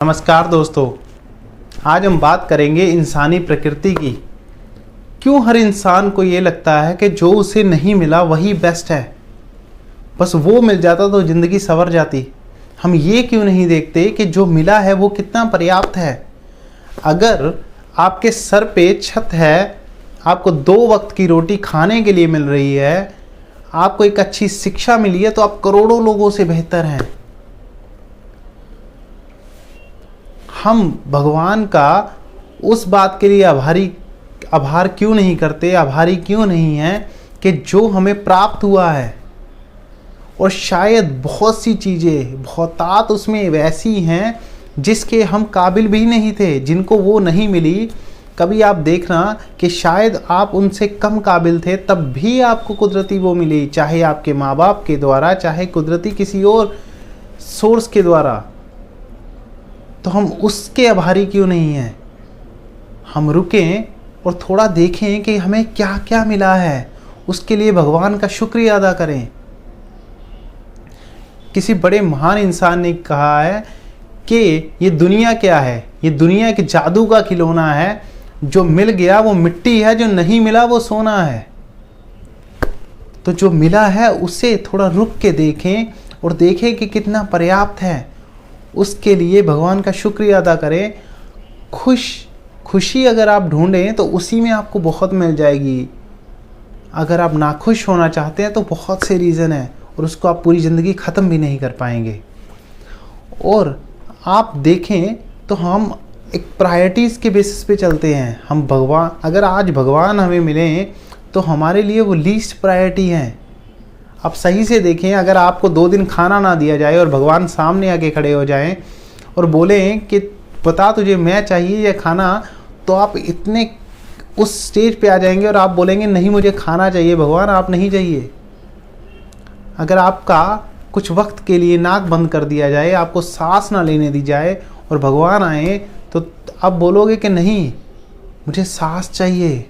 नमस्कार दोस्तों, आज हम बात करेंगे इंसानी प्रकृति की। क्यों हर इंसान को ये लगता है कि जो उसे नहीं मिला वही बेस्ट है, बस वो मिल जाता तो ज़िंदगी संवर जाती। हम ये क्यों नहीं देखते कि जो मिला है वो कितना पर्याप्त है। अगर आपके सर पे छत है, आपको 2 वक्त की रोटी खाने के लिए मिल रही है, आपको एक अच्छी शिक्षा मिली है, तो आप करोड़ों लोगों से बेहतर हैं। हम भगवान का उस बात के लिए आभार क्यों नहीं करते, आभारी क्यों नहीं हैं कि जो हमें प्राप्त हुआ है। और शायद बहुत सी चीज़ें, बहुतात उसमें वैसी हैं जिसके हम काबिल भी नहीं थे, जिनको वो नहीं मिली। कभी आप देखना कि शायद आप उनसे कम काबिल थे, तब भी आपको कुदरती वो मिली, चाहे आपके माँ बाप के द्वारा, चाहे कुदरती किसी और सोर्स के द्वारा। तो हम उसके आभारी क्यों नहीं हैं। हम रुकें और थोड़ा देखें कि हमें क्या क्या मिला है, उसके लिए भगवान का शुक्रिया अदा करें। किसी बड़े महान इंसान ने कहा है कि ये दुनिया क्या है, ये दुनिया के जादू का खिलौना है। जो मिल गया वो मिट्टी है, जो नहीं मिला वो सोना है। तो जो मिला है उसे थोड़ा रुक के देखें और देखें कि कितना पर्याप्त है। उसके लिए भगवान का शुक्रिया अदा करें। खुशी अगर आप ढूंढें तो उसी में आपको बहुत मिल जाएगी। अगर आप नाखुश होना चाहते हैं तो बहुत से रीज़न है, और उसको आप पूरी ज़िंदगी ख़त्म भी नहीं कर पाएंगे। और आप देखें तो हम एक प्रायोरिटीज़ के बेसिस पे चलते हैं। हम भगवान, अगर आज भगवान हमें मिलें तो हमारे लिए वो लीस्ट प्रायोरिटी हैं। आप सही से देखें, अगर आपको 2 दिन खाना ना दिया जाए और भगवान सामने आके खड़े हो जाएं और बोलें कि बता तुझे मैं चाहिए या खाना, तो आप इतने उस स्टेज पे आ जाएंगे और आप बोलेंगे नहीं मुझे खाना चाहिए भगवान, आप नहीं चाहिए। अगर आपका कुछ वक्त के लिए नाक बंद कर दिया जाए, आपको सांस ना लेने दी जाए और भगवान आए, तो आप बोलोगे कि नहीं मुझे सांस चाहिए।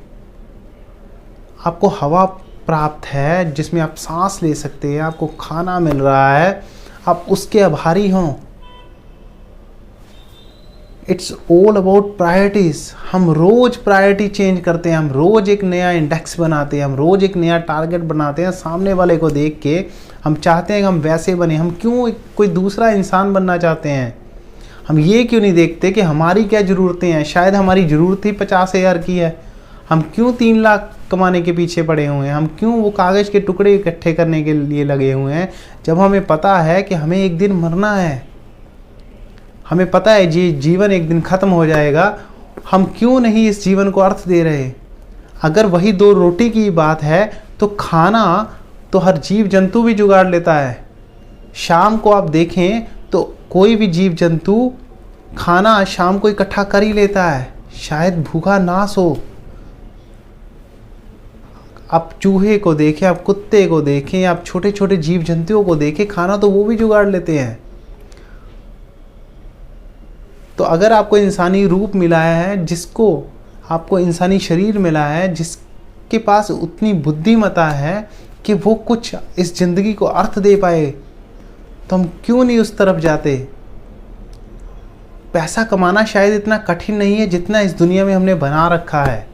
आपको हवा प्राप्त है जिसमें आप सांस ले सकते हैं, आपको खाना मिल रहा है, आप उसके आभारी हों। It's all about priorities. हम रोज़ प्रायोरिटी चेंज करते हैं, हम रोज़ एक नया इंडेक्स बनाते हैं, हम रोज़ एक नया टारगेट बनाते हैं। सामने वाले को देख के हम चाहते हैं कि हम वैसे बने। हम क्यों कोई दूसरा इंसान बनना चाहते हैं। हम ये क्यों नहीं देखते कि हमारी क्या ज़रूरतें हैं। शायद हमारी ज़रूरत ही 50,000 की है। हम क्यों 3 लाख कमाने के पीछे पड़े हुए हैं। हम क्यों वो कागज़ के टुकड़े इकट्ठे करने के लिए लगे हुए हैं, जब हमें पता है कि हमें एक दिन मरना है। हमें पता है जी जीवन एक दिन ख़त्म हो जाएगा। हम क्यों नहीं इस जीवन को अर्थ दे रहे। अगर वही 2 रोटी की बात है तो खाना तो हर जीव जंतु भी जुगाड़ लेता है। शाम को आप देखें तो कोई भी जीव जंतु खाना शाम को इकट्ठा कर ही लेता है, शायद भूखा ना सो। आप चूहे को देखें, आप कुत्ते को देखें, आप छोटे छोटे जीव जंतुओं को देखें, खाना तो वो भी जुगाड़ लेते हैं। तो अगर आपको इंसानी रूप मिला है, जिसको आपको इंसानी शरीर मिला है, जिसके पास उतनी बुद्धिमत्ता है कि वो कुछ इस ज़िंदगी को अर्थ दे पाए, तो हम क्यों नहीं उस तरफ जाते। पैसा कमाना शायद इतना कठिन नहीं है जितना इस दुनिया में हमने बना रखा है।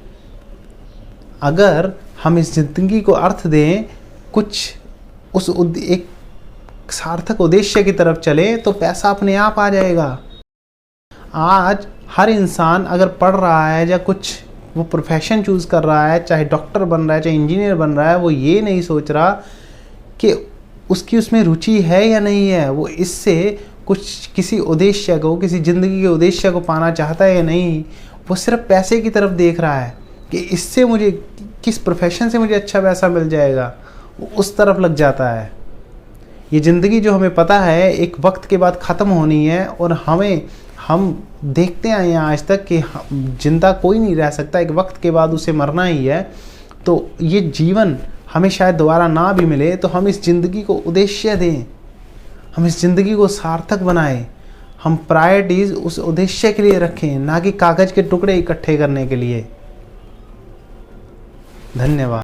अगर हम इस ज़िंदगी को अर्थ दें, कुछ उस एक सार्थक उद्देश्य की तरफ चले, तो पैसा अपने आप आ जाएगा। आज हर इंसान अगर पढ़ रहा है या कुछ वो प्रोफेशन चूज़ कर रहा है, चाहे डॉक्टर बन रहा है, चाहे इंजीनियर बन रहा है, वो ये नहीं सोच रहा कि उसकी उसमें रुचि है या नहीं है। वो इससे कुछ किसी उद्देश्य को, किसी ज़िंदगी के उद्देश्य को पाना चाहता है या नहीं। वो सिर्फ पैसे की तरफ देख रहा है कि इससे मुझे, किस प्रोफेशन से मुझे अच्छा पैसा मिल जाएगा, वो उस तरफ लग जाता है। ये ज़िंदगी जो हमें पता है एक वक्त के बाद ख़त्म होनी है, और हम देखते आए हैं आज तक कि जिंदा कोई नहीं रह सकता, एक वक्त के बाद उसे मरना ही है। तो ये जीवन हमें शायद दोबारा ना भी मिले, तो हम इस ज़िंदगी को उद्देश्य दें, हम इस ज़िंदगी को सार्थक बनाएं। हम प्रायोरिटीज़ उस उद्देश्य के लिए रखें, ना कि कागज़ के टुकड़े इकट्ठे करने के लिए। धन्यवाद।